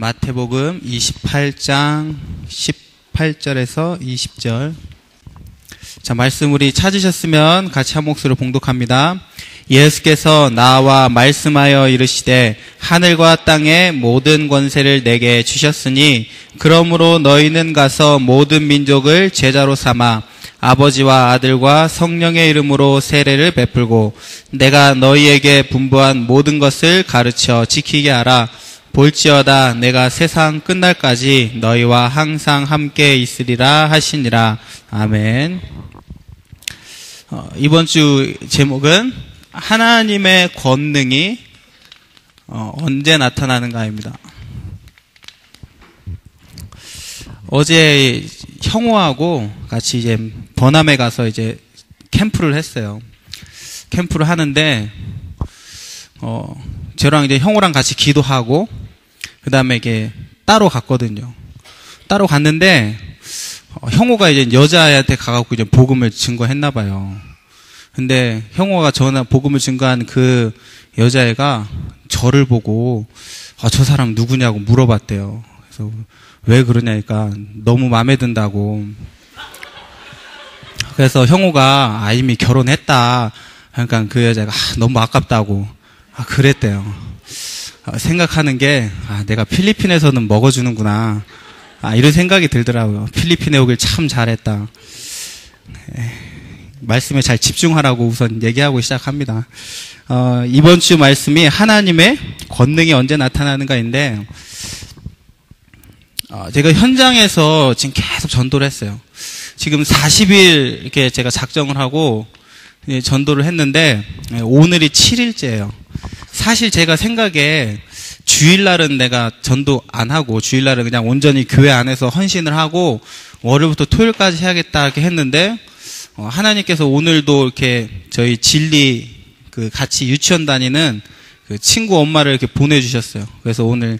마태복음 28장 18절에서 20절. 자, 말씀 우리 찾으셨으면 같이 한 목소리로 봉독합니다. 예수께서 나와 말씀하여 이르시되 하늘과 땅의 모든 권세를 내게 주셨으니 그러므로 너희는 가서 모든 민족을 제자로 삼아 아버지와 아들과 성령의 이름으로 세례를 베풀고 내가 너희에게 분부한 모든 것을 가르쳐 지키게 하라. 볼지어다 내가 세상 끝날까지 너희와 항상 함께 있으리라 하시니라. 아멘. 이번 주 제목은 하나님의 권능이 언제 나타나는가입니다. 어제 형호하고 같이 이제 버남에 가서 이제 캠프를 했어요. 캠프를 하는데 저랑 이제 형호랑 같이 기도하고 그 다음에 이게 따로 갔거든요. 따로 갔는데 형호가 이제 여자애한테 가갖고 이제 복음을 증거했나 봐요. 근데 형호가 전화 복음을 증거한 그 여자애가 저를 보고 저 사람 누구냐고 물어봤대요. 그래서 왜 그러냐니까 너무 마음에 든다고. 그래서 형호가 이미 결혼했다. 그러니까 그 여자가 너무 아깝다고 그랬대요. 생각하는 게 내가 필리핀에서는 먹어주는구나. 이런 생각이 들더라고요. 필리핀에 오길 참 잘했다. 말씀에 잘 집중하라고 우선 얘기하고 시작합니다. 이번 주 말씀이 하나님의 권능이 언제 나타나는가인데 제가 현장에서 지금 계속 전도를 했어요. 지금 40일 이렇게 제가 작정을 하고 전도를 했는데 오늘이 7일째예요. 사실 제가 생각에 주일날은 내가 전도 안 하고 주일날은 그냥 온전히 교회 안에서 헌신을 하고 월요일부터 토요일까지 해야겠다 이렇게 했는데 하나님께서 오늘도 이렇게 저희 진리 같이 유치원 다니는 그 친구 엄마를 이렇게 보내주셨어요. 그래서 오늘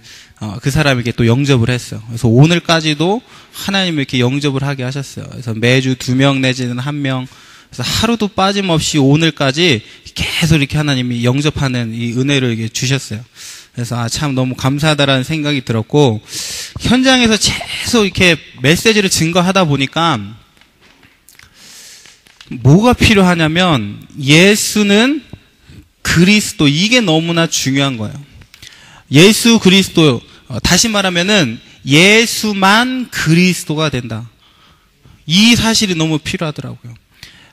그 사람에게 또 영접을 했어요. 그래서 오늘까지도 하나님이 이렇게 영접을 하게 하셨어요. 그래서 매주 2명 내지는 1명, 그래서 하루도 빠짐없이 오늘까지 계속 이렇게 하나님이 영접하는 이 은혜를 이렇게 주셨어요. 그래서 참 너무 감사하다라는 생각이 들었고, 현장에서 계속 이렇게 메시지를 증거하다 보니까 뭐가 필요하냐면 예수는 그리스도, 이게 너무나 중요한 거예요. 예수 그리스도, 다시 말하면은 예수만 그리스도가 된다. 이 사실이 너무 필요하더라고요.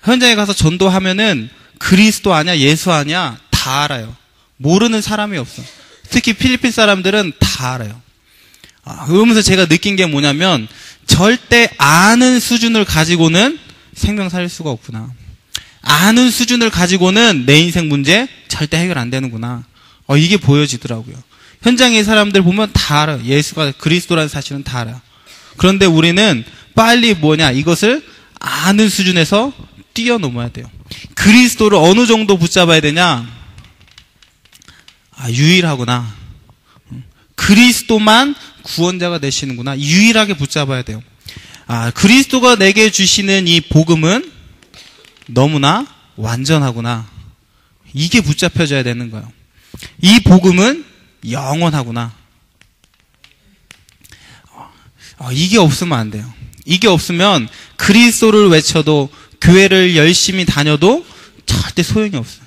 현장에 가서 전도하면은 그리스도 아냐 예수 아냐 다 알아요. 모르는 사람이 없어. 특히 필리핀 사람들은 다 알아요. 그러면서 제가 느낀 게 뭐냐면 절대 아는 수준을 가지고는 생명 살릴 수가 없구나. 아는 수준을 가지고는 내 인생 문제 절대 해결 안 되는구나. 이게 보여지더라고요. 현장의 사람들 보면 다 알아요. 예수가 그리스도라는 사실은 다 알아요. 그런데 우리는 빨리 이것을 아는 수준에서 뛰어넘어야 돼요. 그리스도를 어느 정도 붙잡아야 되냐? 유일하구나. 그리스도만 구원자가 되시는구나. 유일하게 붙잡아야 돼요. 그리스도가 내게 주시는 이 복음은 너무나 완전하구나. 이게 붙잡혀져야 되는 거예요. 이 복음은 영원하구나. 이게 없으면 안 돼요. 이게 없으면 그리스도를 외쳐도 교회를 열심히 다녀도 절대 소용이 없어요.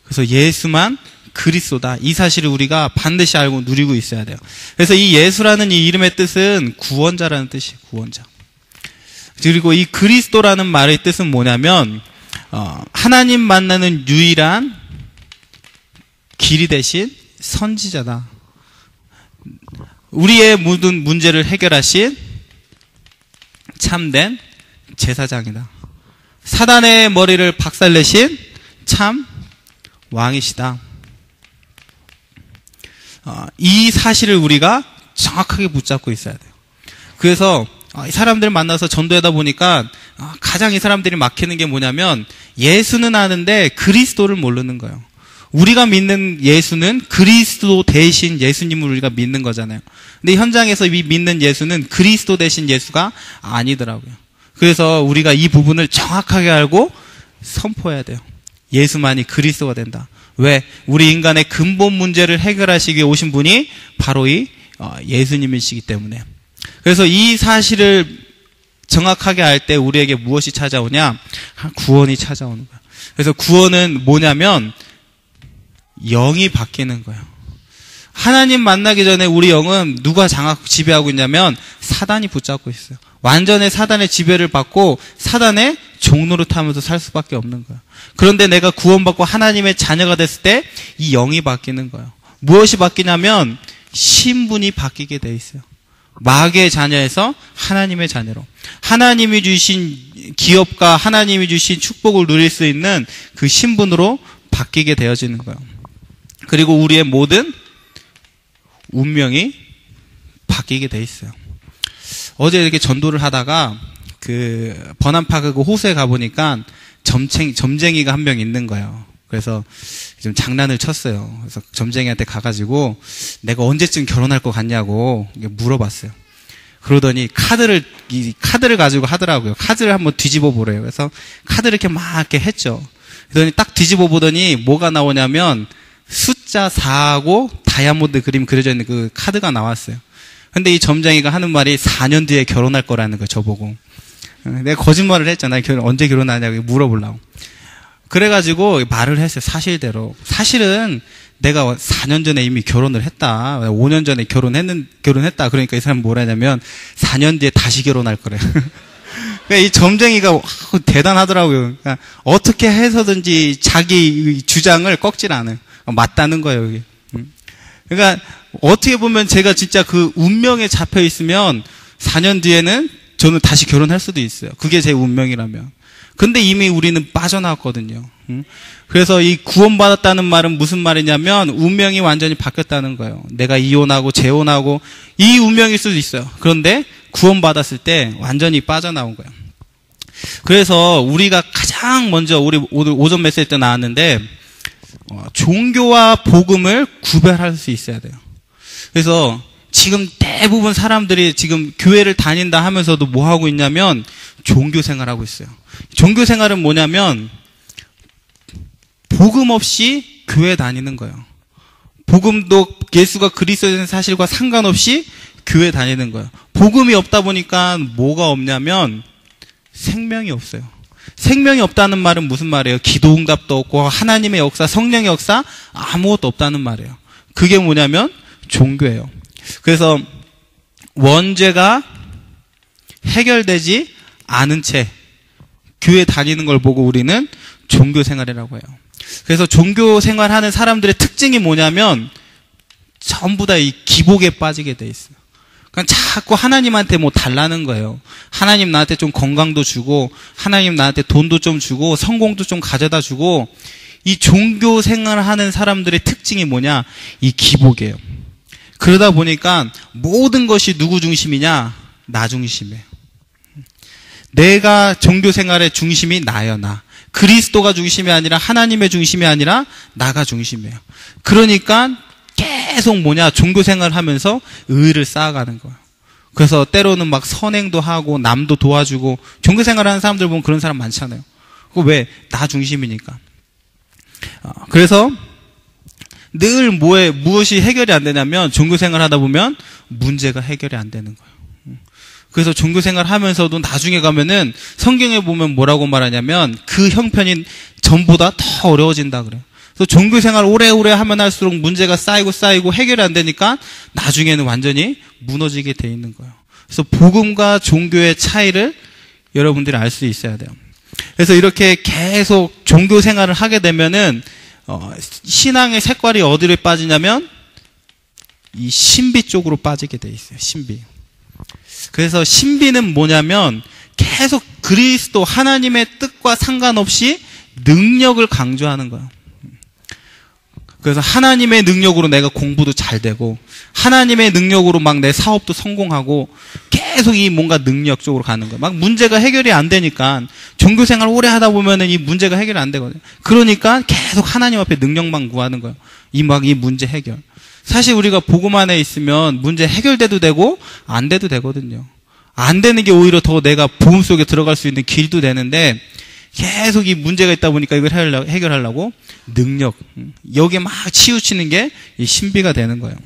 그래서 예수만 그리스도다. 이 사실을 우리가 반드시 알고 누리고 있어야 돼요. 그래서 이 예수라는 이 이름의 뜻은 구원자라는 뜻이에요. 구원자. 그리고 이 그리스도라는 말의 뜻은 뭐냐면 하나님 만나는 유일한 길이 되신 선지자다. 우리의 모든 문제를 해결하신 참된 제사장이다. 사단의 머리를 박살내신 참 왕이시다. 이 사실을 우리가 정확하게 붙잡고 있어야 돼요. 그래서 이 사람들 만나서 전도하다 보니까 가장 이 사람들이 막히는 게 뭐냐면 예수는 아는데 그리스도를 모르는 거예요. 우리가 믿는 예수는 그리스도 대신 예수님을 우리가 믿는 거잖아요. 근데 현장에서 이 믿는 예수는 그리스도 대신 예수가 아니더라고요. 그래서 우리가 이 부분을 정확하게 알고 선포해야 돼요. 예수만이 그리스도가 된다. 왜? 우리 인간의 근본 문제를 해결하시기 위해 오신 분이 바로 이 예수님이시기 때문에. 그래서 이 사실을 정확하게 알 때 우리에게 무엇이 찾아오냐? 구원이 찾아오는 거야. 그래서 구원은 뭐냐면 영이 바뀌는 거예요. 하나님 만나기 전에 우리 영은 누가 지배하고 있냐면 사단이 붙잡고 있어요. 완전히 사단의 지배를 받고 사단의 종로를 타면서 살 수밖에 없는 거예요. 그런데 내가 구원받고 하나님의 자녀가 됐을 때 이 영이 바뀌는 거예요. 무엇이 바뀌냐면 신분이 바뀌게 돼 있어요. 마귀의 자녀에서 하나님의 자녀로, 하나님이 주신 기업과 하나님이 주신 축복을 누릴 수 있는 그 신분으로 바뀌게 되어지는 거예요. 그리고 우리의 모든 운명이 바뀌게 돼 있어요. 어제 이렇게 전도를 하다가 그 버남파크 그 호수에 가보니까 점쟁이가 한 명 있는 거예요. 그래서 좀 장난을 쳤어요. 그래서 점쟁이한테 가가지고 내가 언제쯤 결혼할 것 같냐고 물어봤어요. 그러더니 카드를 가지고 하더라고요. 카드를 한번 뒤집어 보래요. 그래서 카드를 이렇게 막 이렇게 했죠. 그러더니 딱 뒤집어 보더니 뭐가 나오냐면 숫자 4하고 다이아몬드 그림 그려져 있는 그 카드가 나왔어요. 근데 이 점쟁이가 하는 말이 4년 뒤에 결혼할 거라는 거예요, 저보고. 내가 거짓말을 했잖아. 언제 결혼하냐고 물어보려고. 그래가지고 말을 했어요, 사실대로. 사실은 내가 4년 전에 이미 결혼을 했다. 5년 전에 결혼했다. 그러니까 이 사람은 뭐라 하냐면 4년 뒤에 다시 결혼할 거래. 그러니까 이 점쟁이가 대단하더라고요. 그러니까 어떻게 해서든지 자기 주장을 꺾질 않아요. 맞다는 거예요, 이게. 그러니까 어떻게 보면 제가 진짜 그 운명에 잡혀 있으면 4년 뒤에는 저는 다시 결혼할 수도 있어요. 그게 제 운명이라면. 근데 이미 우리는 빠져나왔거든요. 그래서 이 구원받았다는 말은 무슨 말이냐면 운명이 완전히 바뀌었다는 거예요. 내가 이혼하고 재혼하고 이 운명일 수도 있어요. 그런데 구원받았을 때 완전히 빠져나온 거예요. 그래서 우리가 가장 먼저 우리 오전 메시지 때 나왔는데 종교와 복음을 구별할 수 있어야 돼요. 그래서 지금 대부분 사람들이 지금 교회를 다닌다 하면서도 뭐 하고 있냐면 종교 생활하고 있어요. 종교 생활은 뭐냐면 복음 없이 교회 다니는 거예요. 복음도 예수가 그리스도인 사실과 상관없이 교회 다니는 거예요. 복음이 없다 보니까 뭐가 없냐면 생명이 없어요. 생명이 없다는 말은 무슨 말이에요? 기도 응답도 없고 하나님의 역사, 성령의 역사 아무것도 없다는 말이에요. 그게 뭐냐면 종교예요. 그래서 원죄가 해결되지 않은 채 교회 다니는 걸 보고 우리는 종교 생활이라고 해요. 그래서 종교 생활하는 사람들의 특징이 뭐냐면 전부 다 이 기복에 빠지게 돼 있어요. 그러니까 자꾸 하나님한테 뭐 달라는 거예요. 하나님 나한테 좀 건강도 주고 하나님 나한테 돈도 좀 주고 성공도 좀 가져다 주고. 이 종교 생활을 하는 사람들의 특징이 뭐냐? 이 기복이에요. 그러다 보니까 모든 것이 누구 중심이냐? 나 중심이에요. 내가 종교 생활의 중심이 나예요, 나. 그리스도가 중심이 아니라 하나님의 중심이 아니라 나가 중심이에요. 그러니까 계속 뭐냐? 종교 생활을 하면서 의를 쌓아가는 거예요. 그래서 때로는 막 선행도 하고 남도 도와주고 종교 생활하는 사람들 보면 그런 사람 많잖아요. 그거 왜? 나 중심이니까. 그래서 늘 무엇이 해결이 안 되냐면 종교 생활 하다 보면 문제가 해결이 안 되는 거예요. 그래서 종교 생활 하면서도 나중에 가면은 성경에 보면 뭐라고 말하냐면 그 형편이 전보다 더 어려워진다 그래요. 그래서 종교 생활 오래오래 하면 할수록 문제가 쌓이고 해결이 안 되니까 나중에는 완전히 무너지게 돼 있는 거예요. 그래서 복음과 종교의 차이를 여러분들이 알 수 있어야 돼요. 그래서 이렇게 계속 종교 생활을 하게 되면은 신앙의 색깔이 어디로 빠지냐면 이 신비 쪽으로 빠지게 돼 있어요. 신비. 그래서 신비는 뭐냐면 계속 그리스도 하나님의 뜻과 상관없이 능력을 강조하는 거예요. 그래서 하나님의 능력으로 내가 공부도 잘 되고 하나님의 능력으로 막 내 사업도 성공하고 계속 이 뭔가 능력 쪽으로 가는 거예요. 막 문제가 해결이 안 되니까 종교 생활 오래 하다 보면은 이 문제가 해결이 안 되거든요. 그러니까 계속 하나님 앞에 능력만 구하는 거예요. 이 문제 해결. 사실 우리가 복음 안에 있으면 문제 해결돼도 되고 안 돼도 되거든요. 안 되는 게 오히려 더 내가 복음 속에 들어갈 수 있는 길도 되는데 계속 이 문제가 있다 보니까 이걸 해결하려고 능력, 여기에 막 치우치는 게 이 신비가 되는 거예요.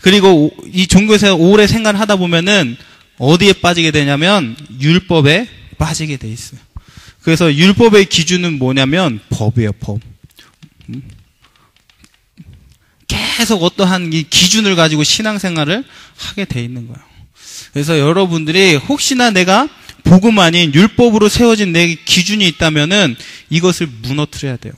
그리고 이 종교에서 오래 생활을 하다 보면은 어디에 빠지게 되냐면 율법에 빠지게 돼 있어요. 그래서 율법의 기준은 뭐냐면 법이에요, 법. 계속 어떠한 이 기준을 가지고 신앙생활을 하게 돼 있는 거예요. 그래서 여러분들이 혹시나 내가 복음 아닌 율법으로 세워진 내 기준이 있다면은 이것을 무너뜨려야 돼요.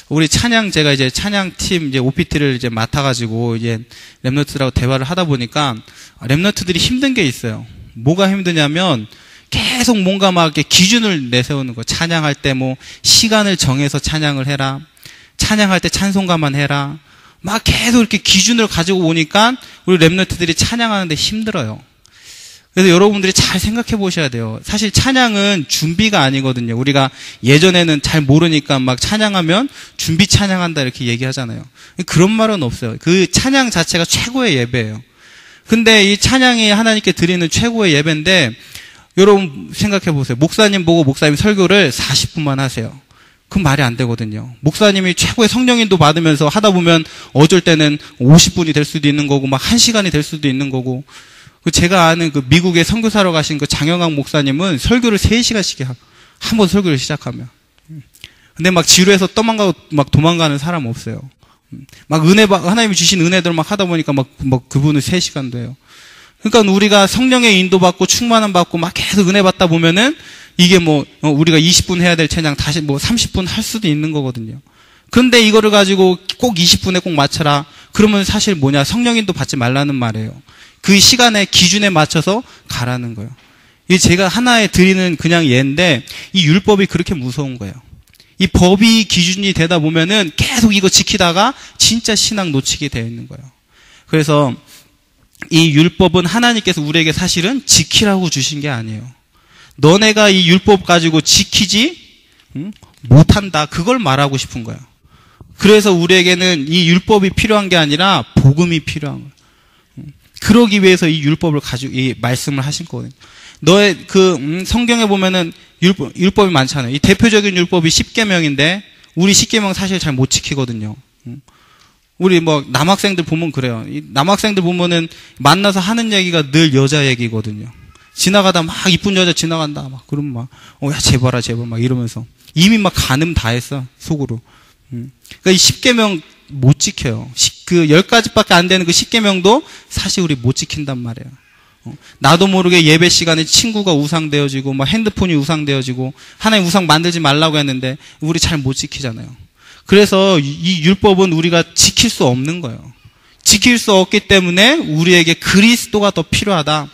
우리 제가 이제 찬양팀 이제 OPT를 이제 맡아가지고 이제 랩너트들하고 대화를 하다 보니까 랩너트들이 힘든 게 있어요. 뭐가 힘드냐면 계속 뭔가 막 이렇게 기준을 내세우는 거예요. 찬양할 때 뭐 시간을 정해서 찬양을 해라. 찬양할 때 찬송가만 해라. 막 계속 이렇게 기준을 가지고 오니까 우리 랩너트들이 찬양하는데 힘들어요. 그래서 여러분들이 잘 생각해 보셔야 돼요. 사실 찬양은 준비가 아니거든요. 우리가 예전에는 잘 모르니까 막 찬양하면 준비 찬양한다 이렇게 얘기하잖아요. 그런 말은 없어요. 그 찬양 자체가 최고의 예배예요. 근데 이 찬양이 하나님께 드리는 최고의 예배인데 여러분 생각해 보세요. 목사님 보고 목사님 설교를 40분만 하세요. 그건 말이 안 되거든요. 목사님이 최고의 성령인도 받으면서 하다 보면 어쩔 때는 50분이 될 수도 있는 거고 막 1시간이 될 수도 있는 거고 제가 아는 그 미국에 선교사로 가신 그 장영학 목사님은 설교를 3시간씩 해요. 한 번 설교를 시작하면. 근데 막 지루해서 떠망가고 막 도망가는 사람 없어요. 막 하나님이 주신 은혜들 막 하다 보니까 막 그분은 3시간도 해요. 그러니까 우리가 성령의 인도받고 충만함 받고 막 계속 은혜 받다 보면은 이게 우리가 20분 해야 될 찬양 다시 30분 할 수도 있는 거거든요. 그런데 이거를 가지고 꼭 20분에 꼭 맞춰라. 그러면 사실 뭐냐? 성령 인도 받지 말라는 말이에요. 그 시간의 기준에 맞춰서 가라는 거예요. 이 제가 하나에 드리는 그냥 예인데 이 율법이 그렇게 무서운 거예요. 이 법이 기준이 되다 보면은 계속 이거 지키다가 진짜 신앙 놓치게 되어 있는 거예요. 그래서 이 율법은 하나님께서 우리에게 사실은 지키라고 주신 게 아니에요. 너네가 이 율법 가지고 지키지 못한다. 그걸 말하고 싶은 거예요. 그래서 우리에게는 이 율법이 필요한 게 아니라 복음이 필요한 거예요. 그러기 위해서 이 율법을 가지고 이 말씀을 하신 거거든요. 너의 성경에 보면은 율법이 많잖아요. 이 대표적인 율법이 10계명인데 우리 10계명 사실 잘 못 지키거든요. 우리 남학생들 보면 그래요. 이 남학생들 보면은 만나서 하는 얘기가 늘 여자 얘기거든요. 지나가다 막 이쁜 여자 지나간다 막 그러면 야 제발 막 이러면서 이미 막 간음 다 했어 속으로. 그러니까 이 10계명 못 지켜요. 그 10가지밖에 안 되는 그 10계명도 사실 우리 못 지킨단 말이에요. 나도 모르게 예배 시간에 친구가 우상되어지고 막 핸드폰이 우상되어지고 하나님 우상 만들지 말라고 했는데 우리 잘 못 지키잖아요. 그래서 이 율법은 우리가 지킬 수 없는 거예요. 지킬 수 없기 때문에 우리에게 그리스도가 더 필요하다.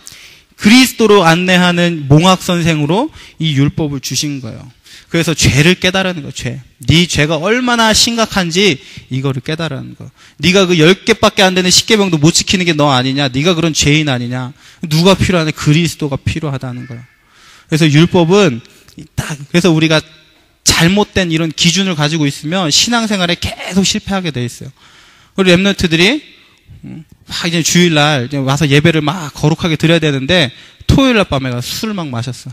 그리스도로 안내하는 몽학선생으로 이 율법을 주신 거예요. 그래서 죄를 깨달으는 거예요. 죄. 네 죄가 얼마나 심각한지 이거를 깨달으는 거예요. 네가 그 10개밖에 안 되는 10계명도 못 지키는 게 너 아니냐? 네가 그런 죄인 아니냐? 누가 필요하냐? 그리스도가 필요하다는 거예요. 그래서 율법은 그래서 우리가 잘못된 이런 기준을 가지고 있으면 신앙생활에 계속 실패하게 돼 있어요. 우리 랩런트들이 이제 주일날 와서 예배를 막 거룩하게 드려야 되는데 토요일날 밤에 가서 술을 막 마셨어.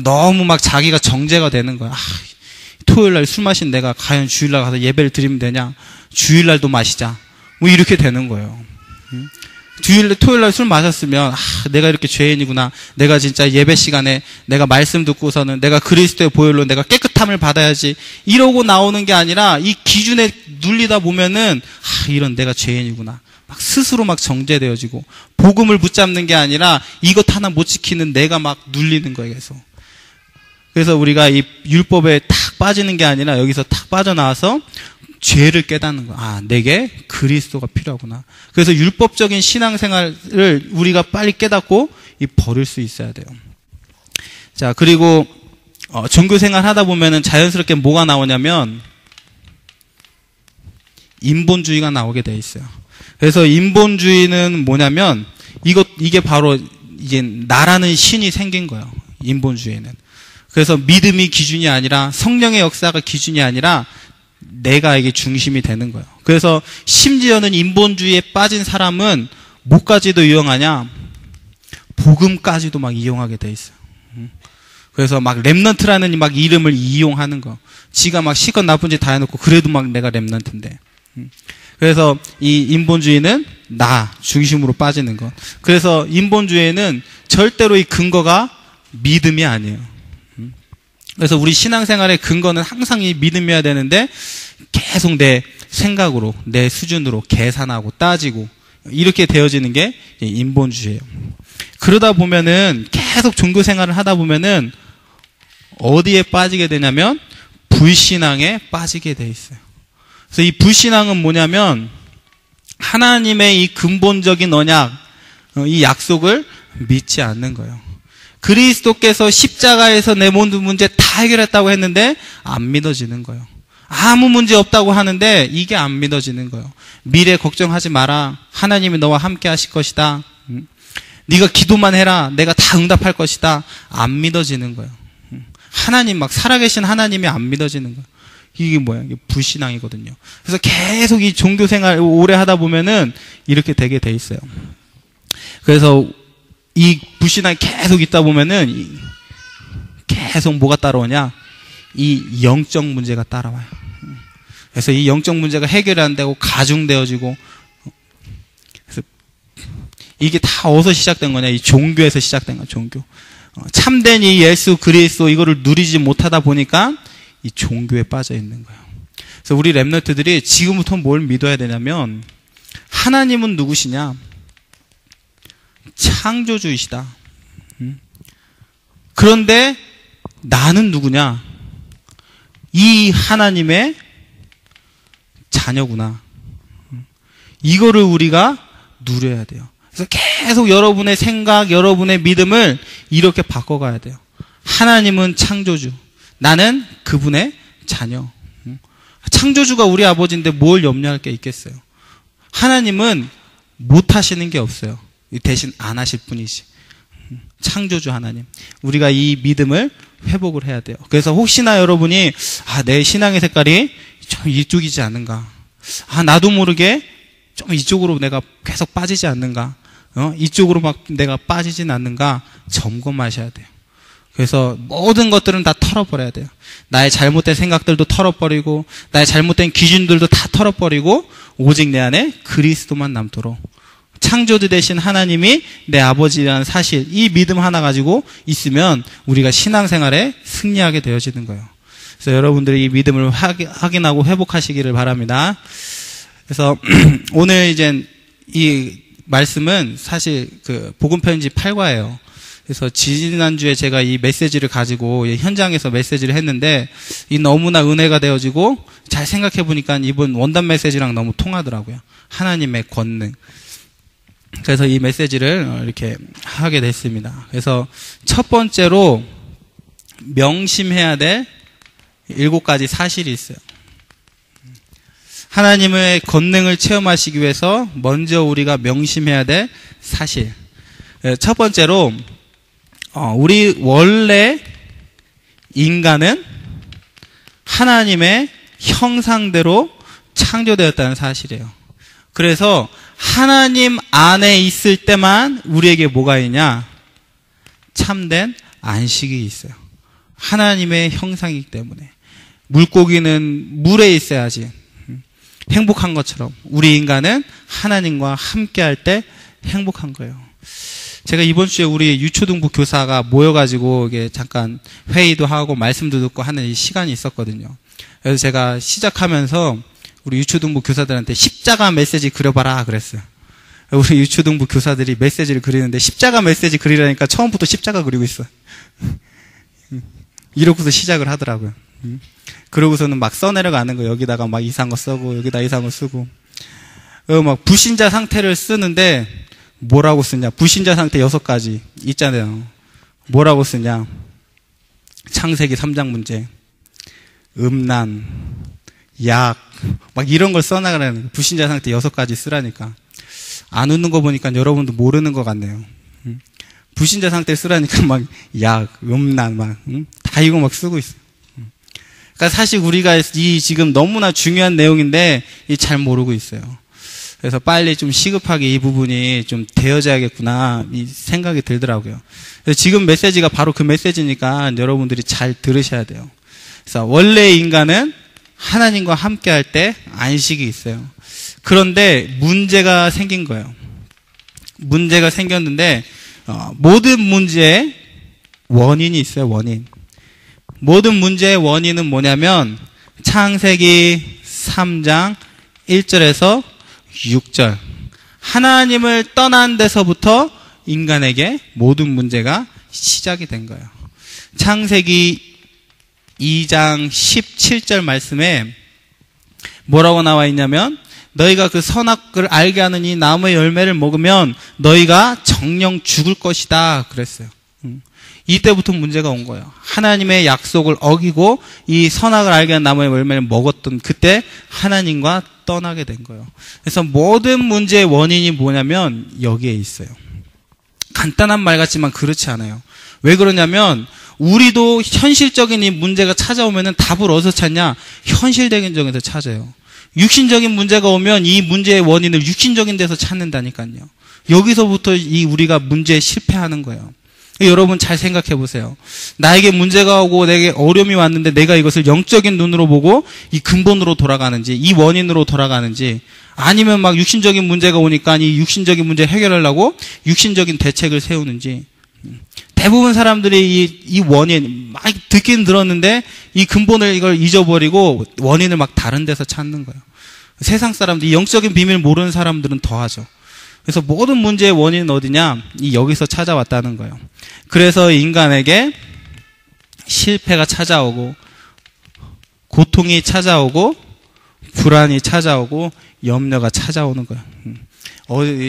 너무 막 자기가 정죄가 되는 거야. 토요일날 술 마신 내가 과연 주일날 가서 예배를 드리면 되냐? 주일날도 마시자. 이렇게 되는 거예요. 토요일날 술 마셨으면 내가 이렇게 죄인이구나. 내가 진짜 예배 시간에 내가 말씀 듣고서는 내가 그리스도의 보혈로 내가 깨끗함을 받아야지. 이러고 나오는 게 아니라 이 기준에 눌리다 보면은 이런 내가 죄인이구나. 막 스스로 막 정죄되어지고 복음을 붙잡는 게 아니라 이것 하나 못 지키는 내가 막 눌리는 거예요. 그래서 우리가 이 율법에 탁 빠지는 게 아니라 여기서 탁 빠져나와서 죄를 깨닫는 거야. 내게 그리스도가 필요하구나. 그래서 율법적인 신앙생활을 우리가 빨리 깨닫고 버릴 수 있어야 돼요. 자, 그리고 종교생활 하다 보면은 자연스럽게 뭐가 나오냐면 인본주의가 나오게 돼 있어요. 그래서 인본주의는 뭐냐면 이게 바로 이게 나라는 신이 생긴 거예요. 인본주의는. 그래서 믿음이 기준이 아니라 성령의 역사가 기준이 아니라 내가 이게 중심이 되는 거예요. 그래서 심지어는 인본주의에 빠진 사람은 뭐까지도 이용하냐? 복음까지도 막 이용하게 돼 있어요. 그래서 막 랩넌트라는 막 이름을 이용하는 거. 지가 막 시건 나쁜 짓 다 해놓고 그래도 막 내가 랩넌트인데. 그래서 이 인본주의는 나 중심으로 빠지는 것. 그래서 인본주의에는 절대로 이 근거가 믿음이 아니에요. 그래서 우리 신앙생활의 근거는 항상 이 믿음이어야 되는데 계속 내 생각으로, 내 수준으로 계산하고 따지고 이렇게 되어지는 게 인본주의예요. 그러다 보면은 계속 종교 생활을 하다 보면은 어디에 빠지게 되냐면 불신앙에 빠지게 돼 있어요. 그래서 이 불신앙은 뭐냐면 하나님의 이 근본적인 언약, 이 약속을 믿지 않는 거예요. 그리스도께서 십자가에서 내 모든 문제 다 해결했다고 했는데 안 믿어지는 거예요. 아무 문제 없다고 하는데 이게 안 믿어지는 거예요. 미래 걱정하지 마라. 하나님이 너와 함께 하실 것이다. 네가 기도만 해라. 내가 다 응답할 것이다. 안 믿어지는 거예요. 하나님, 막 살아계신 하나님이 안 믿어지는 거예요. 이게 뭐야? 이게 불신앙이거든요. 그래서 계속 이 종교 생활 오래 하다 보면은 이렇게 되게 돼 있어요. 그래서 이 불신앙이 계속 있다 보면은 계속 뭐가 따라오냐? 이 영적 문제가 따라와요. 그래서 이 영적 문제가 해결이 안 되고 가중되어지고, 그래서 이게 다 어디서 시작된 거냐? 이 종교에서 시작된 거야, 종교. 참된 이 예수 그리스도 이거를 누리지 못하다 보니까 이 종교에 빠져 있는 거예요. 그래서 우리 랩런트들이 지금부터 뭘 믿어야 되냐면 하나님은 누구시냐? 창조주이시다. 그런데 나는 누구냐? 이 하나님의 자녀구나. 이거를 우리가 누려야 돼요. 그래서 계속 여러분의 생각, 여러분의 믿음을 이렇게 바꿔가야 돼요. 하나님은 창조주. 나는 그분의 자녀. 창조주가 우리 아버지인데 뭘 염려할 게 있겠어요? 하나님은 못 하시는 게 없어요. 대신 안 하실 뿐이지. 창조주 하나님. 우리가 이 믿음을 회복을 해야 돼요. 그래서 혹시나 여러분이 내 신앙의 색깔이 좀 이쪽이지 않는가? 나도 모르게 좀 이쪽으로 내가 계속 빠지지 않는가? 이쪽으로 막 내가 빠지진 않는가? 점검하셔야 돼요. 그래서 모든 것들은 다 털어버려야 돼요. 나의 잘못된 생각들도 털어버리고 나의 잘못된 기준들도 다 털어버리고 오직 내 안에 그리스도만 남도록 창조주 되신 하나님이 내 아버지라는 사실, 이 믿음 하나 가지고 있으면 우리가 신앙생활에 승리하게 되어지는 거예요. 그래서 여러분들이 이 믿음을 확인하고 회복하시기를 바랍니다. 그래서 오늘 이제 이 말씀은 사실 그 복음편지 8과예요. 그래서 지난주에 제가 이 메시지를 가지고 현장에서 메시지를 했는데 이 너무나 은혜가 되어지고 잘 생각해 보니까 이번 원단 메시지랑 너무 통하더라고요. 하나님의 권능. 그래서 이 메시지를 이렇게 하게 됐습니다. 그래서 첫 번째로 명심해야 될 7가지 사실이 있어요. 하나님의 권능을 체험하시기 위해서 먼저 우리가 명심해야 될 사실. 첫 번째로 우리 원래 인간은 하나님의 형상대로 창조되었다는 사실이에요. 그래서 하나님 안에 있을 때만 우리에게 뭐가 있냐? 참된 안식이 있어요. 하나님의 형상이기 때문에. 물고기는 물에 있어야지 행복한 것처럼 우리 인간은 하나님과 함께할 때 행복한 거예요. 제가 이번 주에 우리 유초등부 교사가 모여가지고 이게 잠깐 회의도 하고 말씀도 듣고 하는 이 시간이 있었거든요. 그래서 제가 시작하면서 우리 유초등부 교사들한테 십자가 메시지 그려봐라 그랬어요. 우리 유초등부 교사들이 메시지를 그리는데 십자가 메시지 그리라니까 처음부터 십자가 그리고 있어요. 이러고서 시작을 하더라고요. 그러고서는 막 써내려가는 거, 여기다가 막 이상한 거 쓰고 여기다 이상한 거 쓰고 막 불신자 상태를 쓰는데 뭐라고 쓰냐? 불신자 상태 6가지 있잖아요. 뭐라고 쓰냐? 창세기 3장 문제, 음란, 약, 막 이런 걸 써나가라는 거예요. 불신자 상태 6가지 쓰라니까. 안 웃는 거 보니까 여러분도 모르는 것 같네요. 불신자 상태 쓰라니까 막 약, 음란, 막 다 이거 막 쓰고 있어요. 그러니까 사실 우리가 이 지금 너무나 중요한 내용인데 잘 모르고 있어요. 그래서 빨리 좀 시급하게 이 부분이 좀 되어져야겠구나 이 생각이 들더라고요. 그래서 지금 메시지가 바로 그 메시지니까 여러분들이 잘 들으셔야 돼요. 그래서 원래 인간은 하나님과 함께 할 때 안식이 있어요. 그런데 문제가 생긴 거예요. 문제가 생겼는데 모든 문제에 원인이 있어요. 원인. 모든 문제의 원인은 뭐냐면 창세기 3장 1절에서 6절. 하나님을 떠난 데서부터 인간에게 모든 문제가 시작이 된 거예요. 창세기 2장 17절 말씀에 뭐라고 나와 있냐면 너희가 그 선악을 알게 하는 이 나무의 열매를 먹으면 너희가 정령 죽을 것이다 그랬어요. 이때부터 문제가 온 거예요. 하나님의 약속을 어기고 이 선악을 알게 하는 나무의 열매를 먹었던 그때 하나님과 떠나게 된 거예요. 그래서 모든 문제의 원인이 뭐냐면 여기에 있어요. 간단한 말 같지만 그렇지 않아요. 왜 그러냐면 우리도 현실적인 이 문제가 찾아오면은 답을 어디서 찾냐? 현실적인 점에서 찾아요. 육신적인 문제가 오면 이 문제의 원인을 육신적인 데서 찾는다니까요. 여기서부터 이 우리가 문제에 실패하는 거예요. 여러분 잘 생각해 보세요. 나에게 문제가 오고 내게 어려움이 왔는데 내가 이것을 영적인 눈으로 보고 이 근본으로 돌아가는지 이 원인으로 돌아가는지 아니면 막 육신적인 문제가 오니까 이 육신적인 문제 해결하려고 육신적인 대책을 세우는지. 대부분 사람들이 이 원인 막 듣긴 들었는데 이 근본을 이걸 잊어버리고 원인을 막 다른 데서 찾는 거예요. 세상 사람들, 이 영적인 비밀을 모르는 사람들은 더하죠. 그래서 모든 문제의 원인은 어디냐? 여기서 찾아왔다는 거예요. 그래서 인간에게 실패가 찾아오고 고통이 찾아오고 불안이 찾아오고 염려가 찾아오는 거예요.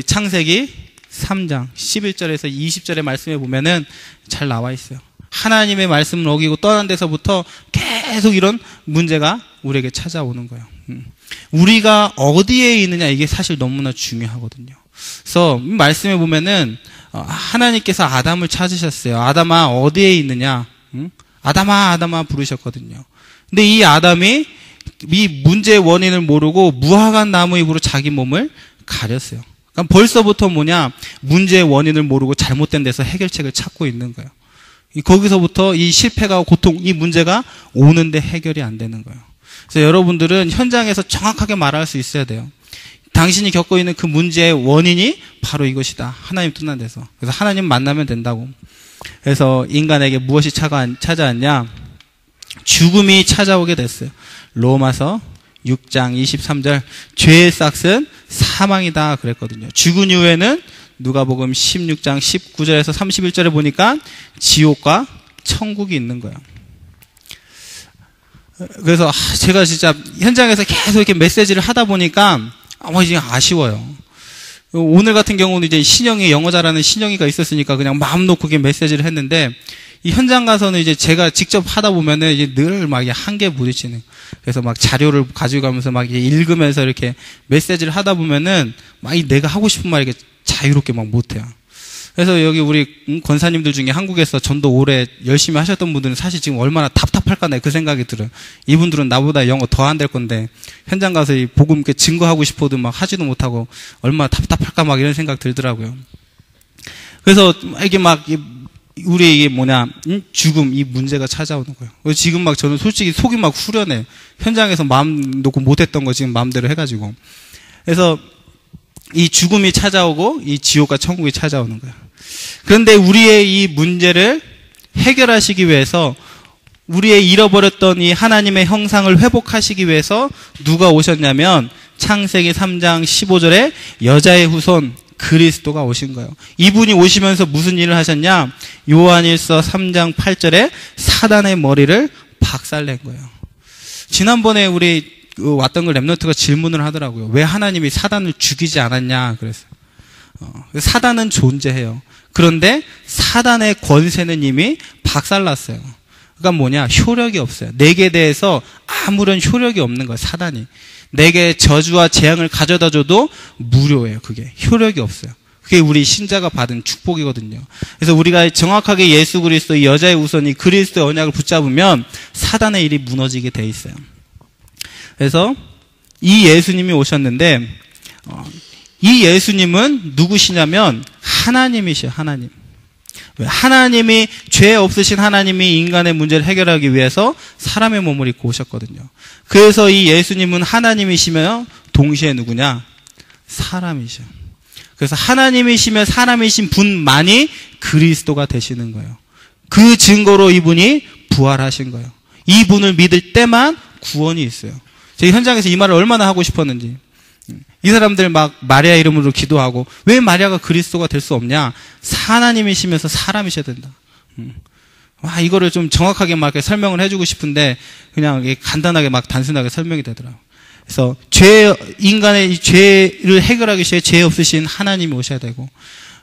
창세기 3장 11절에서 20절의 말씀에 보면은 잘 나와 있어요. 하나님의 말씀을 어기고 떠난 데서부터 계속 이런 문제가 우리에게 찾아오는 거예요. 우리가 어디에 있느냐 이게 사실 너무나 중요하거든요. 그래서 말씀에 보면은 하나님께서 아담을 찾으셨어요. 아담아 어디에 있느냐? 아담아 아담아 부르셨거든요. 근데 이 아담이 이 문제의 원인을 모르고 무화과 나무 잎으로 자기 몸을 가렸어요. 그러니까 벌써부터 뭐냐? 문제의 원인을 모르고 잘못된 데서 해결책을 찾고 있는 거예요. 거기서부터 이 실패가 고통, 이 문제가 오는데 해결이 안 되는 거예요. 그래서 여러분들은 현장에서 정확하게 말할 수 있어야 돼요. 당신이 겪고 있는 그 문제의 원인이 바로 이것이다. 하나님 떠난 데서. 그래서 하나님 만나면 된다고. 그래서 인간에게 무엇이 찾아왔냐? 죽음이 찾아오게 됐어요. 로마서 6장 23절 죄의 싹은 사망이다 그랬거든요. 죽은 이후에는 누가복음 16장 19절에서 31절에 보니까 지옥과 천국이 있는 거예요. 그래서 제가 진짜 현장에서 계속 이렇게 메시지를 하다 보니까 이제 아쉬워요. 오늘 같은 경우는 이제 신영이 영어 잘하는 신영이가 있었으니까 그냥 마음 놓고 메시지를 했는데 이 현장 가서는 이제 제가 직접 하다 보면은 이제 늘 막 한계에 부딪히는. 그래서 막 자료를 가지고 가면서 막 읽으면서 이렇게 메시지를 하다 보면은 막 내가 하고 싶은 말 이렇게 자유롭게 막 못해요. 그래서 여기 우리 권사님들 중에 한국에서 전도 오래 열심히 하셨던 분들은 사실 지금 얼마나 답답할까 그 생각이 들어요. 이분들은 나보다 영어 더 안 될 건데 현장 가서 이 복음 이렇게 증거하고 싶어도 막 하지도 못하고 얼마나 답답할까 막 이런 생각 들더라고요. 그래서 이게 막 우리 이게 죽음, 이 문제가 찾아오는 거예요. 지금 막 저는 솔직히 속이 막 후련해. 현장에서 마음 놓고 못했던 거 지금 마음대로 해가지고. 그래서 이 죽음이 찾아오고 이 지옥과 천국이 찾아오는 거예요. 그런데 우리의 이 문제를 해결하시기 위해서 우리의 잃어버렸던 이 하나님의 형상을 회복하시기 위해서 누가 오셨냐면 창세기 3장 15절에 여자의 후손 그리스도가 오신 거예요. 이분이 오시면서 무슨 일을 하셨냐? 요한일서 3장 8절에 사단의 머리를 박살낸 거예요. 지난번에 우리 왔던 그 랩런트가 질문을 하더라고요. 왜 하나님이 사단을 죽이지 않았냐 그랬어요. 사단은 존재해요. 그런데 사단의 권세는 이미 박살났어요. 그러니까 효력이 없어요. 내게 대해서 아무런 효력이 없는 거예요. 사단이. 내게 저주와 재앙을 가져다 줘도 무료예요. 그게 효력이 없어요. 그게 우리 신자가 받은 축복이거든요. 그래서 우리가 정확하게 예수 그리스도 이 여자의 우선이 그리스도의 언약을 붙잡으면 사단의 일이 무너지게 돼 있어요. 그래서 이 예수님이 오셨는데 이 예수님은 누구시냐면 하나님이시요. 하나님. 왜? 하나님이, 죄 없으신 하나님이 인간의 문제를 해결하기 위해서 사람의 몸을 입고 오셨거든요. 그래서 이 예수님은 하나님이시며 동시에 누구냐? 사람이셔. 그래서 하나님이시며 사람이신 분만이 그리스도가 되시는 거예요. 그 증거로 이분이 부활하신 거예요. 이분을 믿을 때만 구원이 있어요. 제가 현장에서 이 말을 얼마나 하고 싶었는지. 이 사람들 막 마리아 이름으로 기도하고, 왜 마리아가 그리스도가 될 수 없냐? 하나님이시면서 사람이셔야 된다. 와, 이거를 좀 정확하게 막 설명을 해주고 싶은데 그냥 간단하게 막 단순하게 설명이 되더라고요. 그래서 인간의 이 죄를 해결하기 위해 죄 없으신 하나님이 오셔야 되고,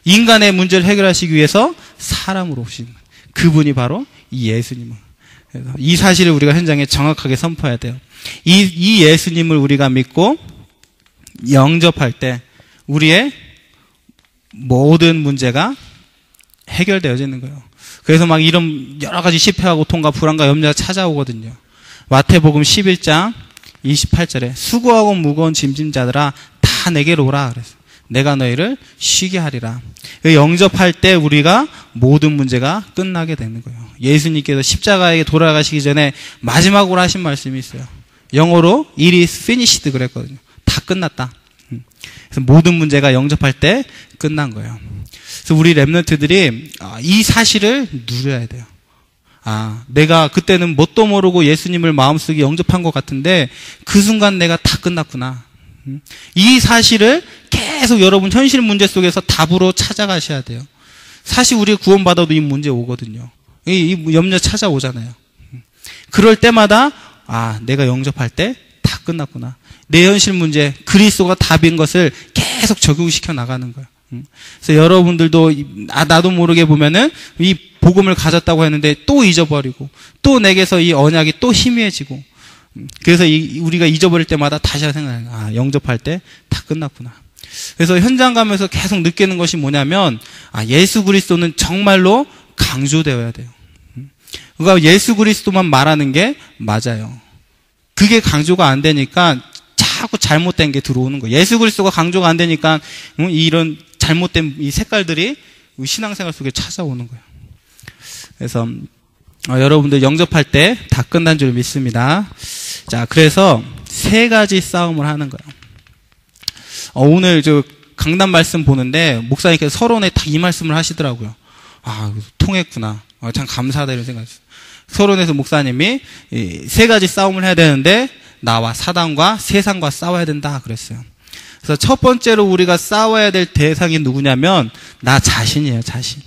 인간의 문제를 해결하시기 위해서 사람으로 오신 그분이 바로 이 예수님은. 그래서 이 사실을 우리가 현장에 정확하게 선포해야 돼요. 이 예수님을 우리가 믿고 영접할 때 우리의 모든 문제가 해결되어지는 거예요. 그래서 막 이런 여러 가지 실패하고 고통과 불안과 염려가 찾아오거든요. 마태복음 11장 28절에 수고하고 무거운 짐진 자들아 다 내게로 오라 그래서 내가 너희를 쉬게 하리라. 영접할 때 우리가 모든 문제가 끝나게 되는 거예요. 예수님께서 십자가에 돌아가시기 전에 마지막으로 하신 말씀이 있어요. 영어로 It is finished 그랬거든요. 다 끝났다. 그래서 모든 문제가 영접할 때 끝난 거예요. 그래서 우리 랩런트들이 이 사실을 누려야 돼요. 내가 그때는 뭣도 모르고 예수님을 마음속에 영접한 것 같은데 그 순간 내가 다 끝났구나. 이 사실을 계속 여러분 현실 문제 속에서 답으로 찾아가셔야 돼요. 사실 우리가 구원받아도 이 문제 오거든요. 이 염려 찾아오잖아요. 그럴 때마다 내가 영접할 때 다 끝났구나. 내 현실 문제 그리스도가 답인 것을 계속 적용시켜 나가는 거예요. 그래서 여러분들도 나도 모르게 보면은 이 복음을 가졌다고 했는데 또 잊어버리고 또 내게서 이 언약이 또 희미해지고, 그래서 우리가 잊어버릴 때마다 다시 생각해요. 영접할 때 다 끝났구나. 그래서 현장 가면서 계속 느끼는 것이 뭐냐면 예수 그리스도는 정말로 강조되어야 돼요. 그러니까 예수 그리스도만 말하는 게 맞아요. 그게 강조가 안 되니까 자꾸 잘못된 게 들어오는 거예요. 예수 그리스도가 강조가 안 되니까 이런 잘못된 이 색깔들이 신앙생활 속에 찾아오는 거예요. 그래서 여러분들 영접할 때 다 끝난 줄 믿습니다. 자, 그래서 세 가지 싸움을 하는 거예요. 오늘 저 강단 말씀 보는데 목사님께서 서론에 딱 이 말씀을 하시더라고요. 통했구나. 참 감사하다 이런 생각이 있어요. 서론에서 목사님이 세 가지 싸움을 해야 되는데 나와 사단과 세상과 싸워야 된다 그랬어요. 그래서 첫 번째로 우리가 싸워야 될 대상이 누구냐면 나 자신이에요. 자신.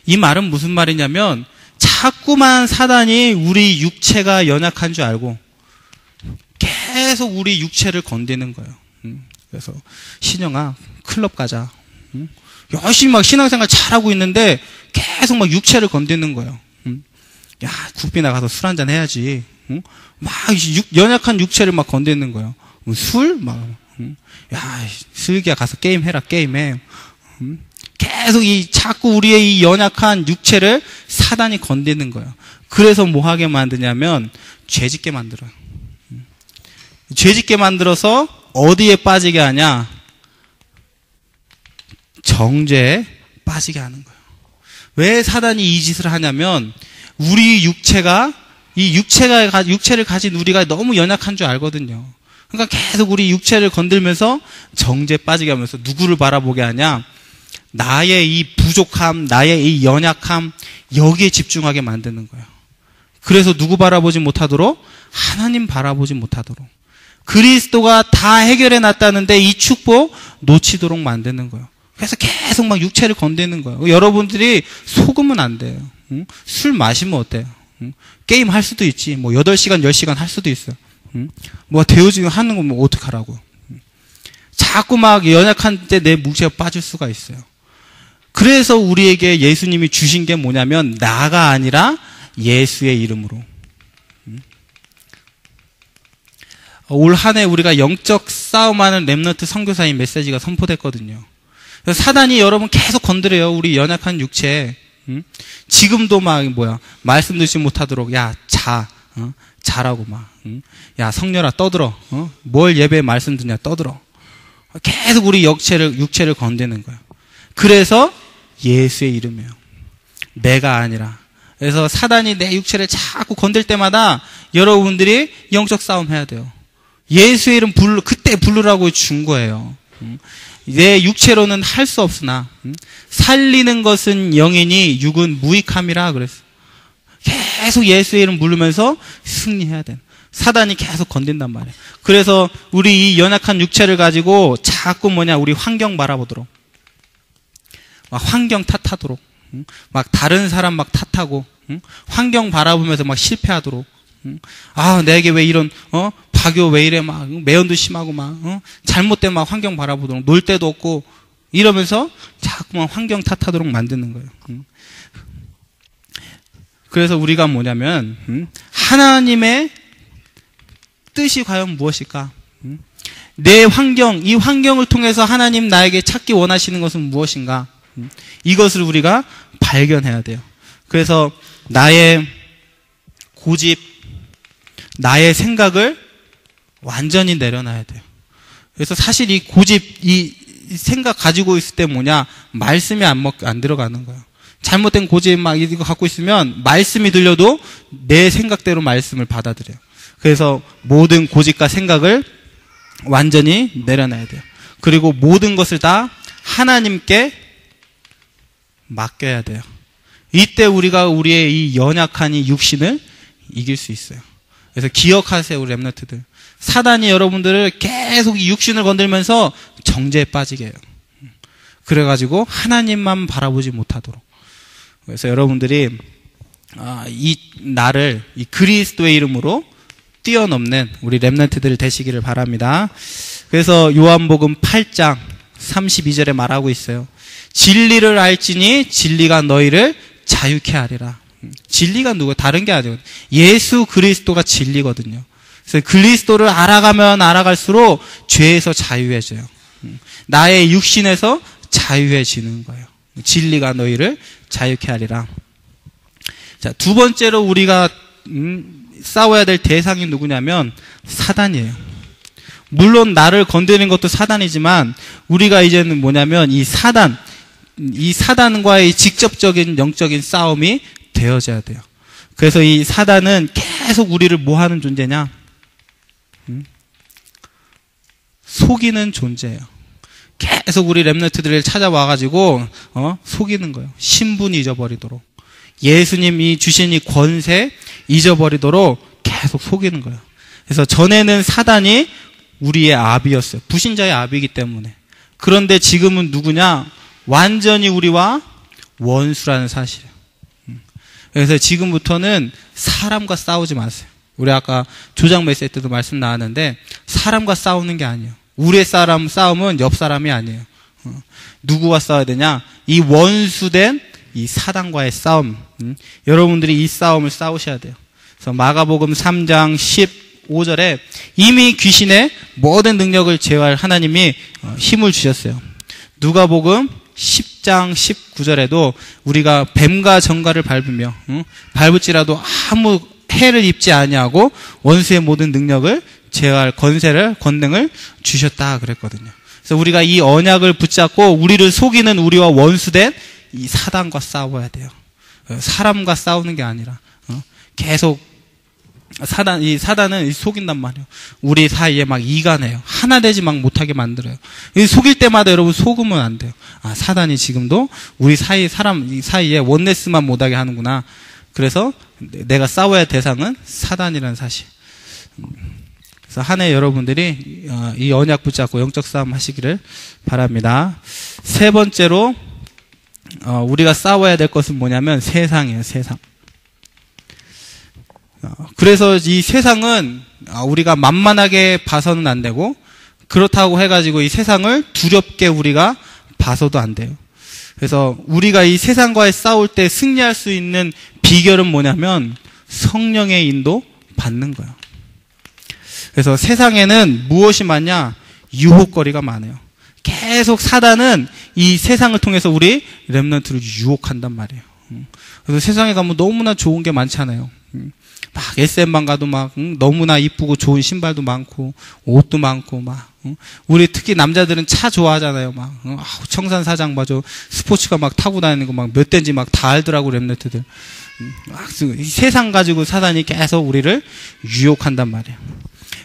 이 말은 무슨 말이냐면 자꾸만 사단이 우리 육체가 연약한 줄 알고 계속 우리 육체를 건드는 거예요. 그래서 신영아 클럽 가자. 열심히 막 신앙생활 잘하고 있는데 계속 막 육체를 건드는 거예요. 야, 국비나 가서 술 한잔 해야지. 막 연약한 육체를 막 건드는 거예요. 술? 야, 슬기야 가서 게임해라, 게임해. 계속 자꾸 우리의 이 연약한 육체를 사단이 건드는 거예요. 그래서 뭐 하게 만드냐면 죄짓게 만들어요. 죄짓게 만들어서 어디에 빠지게 하냐? 정죄에 빠지게 하는 거예요. 왜 사단이 이 짓을 하냐면 우리 육체를 가진 우리가 너무 연약한 줄 알거든요. 그러니까 계속 우리 육체를 건들면서 정죄에 빠지게 하면서 누구를 바라보게 하냐? 나의 이 부족함, 나의 이 연약함, 여기에 집중하게 만드는 거예요. 그래서 누구 바라보지 못하도록? 하나님 바라보지 못하도록. 그리스도가 다 해결해 놨다는데 이 축복 놓치도록 만드는 거예요. 그래서 계속 막 육체를 건드는 거예요. 여러분들이 속으면 안 돼요. 술 마시면 어때요? 게임 할 수도 있지. 8시간, 10시간 할 수도 있어요. 대우지금 하는 거 어떡하라고. 자꾸 막 연약한 때 내 묵시가 빠질 수가 있어요. 그래서 우리에게 예수님이 주신 게 뭐냐면 나가 아니라 예수의 이름으로. 올 한 해 우리가 영적 싸움하는 렘넌트 선교사인 메시지가 선포됐거든요. 사단이 여러분 계속 건드려요. 우리 연약한 육체. 지금도 말씀 듣지 못하도록 자라고 야 성녀라 떠들어. 뭘 예배에 말씀 듣냐 떠들어. 계속 우리 육체를 건드는 거예요. 그래서 예수의 이름이에요. 내가 아니라. 그래서 사단이 내 육체를 자꾸 건들 때마다 여러분들이 영적 싸움 해야 돼요. 예수의 이름 그때 부르라고 준 거예요. 내 육체로는 할 수 없으나 살리는 것은 영이니 육은 무익함이라 그랬어. 계속 예수의 이름 부르면서 승리해야 돼. 사단이 계속 건든단 말이에요. 그래서 우리 이 연약한 육체를 가지고 자꾸 우리 환경 바라보도록, 막 환경 탓하도록, 막 다른 사람 막 탓하고, 환경 바라보면서 막 실패하도록, 아, 내게 왜 이런, 박요 왜 이래, 막, 매연도 심하고 막, 잘못된 막 환경 바라보도록, 놀 데도 없고, 이러면서 자꾸만 환경 탓하도록 만드는 거예요. 그래서 우리가 뭐냐면, 하나님의 뜻이 과연 무엇일까? 내 환경, 이 환경을 통해서 하나님 나에게 찾기 원하시는 것은 무엇인가? 이것을 우리가 발견해야 돼요. 그래서 나의 고집, 나의 생각을 완전히 내려놔야 돼요. 그래서 사실 이 고집, 이 생각 가지고 있을 때 말씀이 안 들어가는 거예요. 잘못된 고집 막 이거 갖고 있으면 말씀이 들려도 내 생각대로 말씀을 받아들여요. 그래서 모든 고집과 생각을 완전히 내려놔야 돼요. 그리고 모든 것을 다 하나님께 맡겨야 돼요. 이때 우리가 우리의 이 연약한 이 육신을 이길 수 있어요. 그래서 기억하세요, 우리 랩런트들. 사단이 여러분들을 계속 이 육신을 건들면서 정죄에 빠지게 해요. 그래가지고 하나님만 바라보지 못하도록. 그래서 여러분들이 이 나를 이 그리스도의 이름으로 뛰어넘는 우리 랩런트들 되시기를 바랍니다. 그래서 요한복음 8장 32절에 말하고 있어요. 진리를 알지니 진리가 너희를 자유케 하리라. 진리가 누구? 다른 게 아니고 예수 그리스도가 진리거든요. 그래서 그리스도를 알아가면 알아갈수록 죄에서 자유해져요. 나의 육신에서 자유해지는 거예요. 진리가 너희를 자유케 하리라. 자, 두 번째로 우리가 싸워야 될 대상이 누구냐면 사단이에요. 물론 나를 건드리는 것도 사단이지만 우리가 이제는 뭐냐면 이 사단과의 직접적인 영적인 싸움이 되어져야 돼요. 그래서 이 사단은 계속 우리를 뭐 하는 존재냐? 속이는 존재예요. 계속 우리 랩런트들을 찾아와가지고 속이는 거예요. 신분 잊어버리도록, 예수님이 주신 이 권세 잊어버리도록 계속 속이는 거예요. 그래서 전에는 사단이 우리의 아비였어요. 불신자의 아비이기 때문에. 그런데 지금은 누구냐? 완전히 우리와 원수라는 사실이에요. 그래서 지금부터는 사람과 싸우지 마세요. 우리 아까 조장 메시지 때도 말씀 나왔는데 사람과 싸우는 게 아니에요. 우리의 싸움은 옆 사람이 아니에요. 누구와 싸워야 되냐? 이 원수된 이 사단과의 싸움. 여러분들이 이 싸움을 싸우셔야 돼요. 그래서 마가복음 3장 15절에 이미 귀신의 모든 능력을 제어할 하나님이 힘을 주셨어요. 누가복음 10장 19절에도 우리가 뱀과 정갈을 밟으며 밟을지라도 아무 해를 입지 아니하고 원수의 모든 능력을 제어할 권능을 주셨다 그랬거든요. 그래서 우리가 이 언약을 붙잡고 우리를 속이는 우리와 원수된 이 사단과 싸워야 돼요. 사람과 싸우는 게 아니라 계속 이 사단은 속인단 말이에요. 우리 사이에 막 이간해요. 하나 되지 막 못하게 만들어요. 속일 때마다 여러분 속으면 안 돼요. 아, 사단이 지금도 우리 사람 사이에 원네스만 못하게 하는구나. 그래서 내가 싸워야 할 대상은 사단이라는 사실. 그래서 한 해 여러분들이 이 언약 붙잡고 영적 싸움 하시기를 바랍니다. 세 번째로 우리가 싸워야 될 것은 뭐냐면 세상이에요. 세상. 그래서 이 세상은 우리가 만만하게 봐서는 안 되고 그렇다고 해가지고 이 세상을 두렵게 우리가 봐서도 안 돼요. 그래서 우리가 이 세상과의 싸울 때 승리할 수 있는 비결은 뭐냐면 성령의 인도 받는 거예요. 그래서 세상에는 무엇이 많냐? 유혹거리가 많아요. 계속 사단은 이 세상을 통해서 우리 렘넌트를 유혹한단 말이에요. 그래서 세상에 가면 너무나 좋은 게 많잖아요. 막 SM방 가도 막 너무나 이쁘고 좋은 신발도 많고 옷도 많고 막 우리 특히 남자들은 차 좋아하잖아요. 막 청산 사장 맞아 스포츠카 막 타고 다니는 거 막 몇 대인지 막 다 알더라고 랩런트들. 막 세상 가지고 사단이 계속 우리를 유혹한단 말이에요.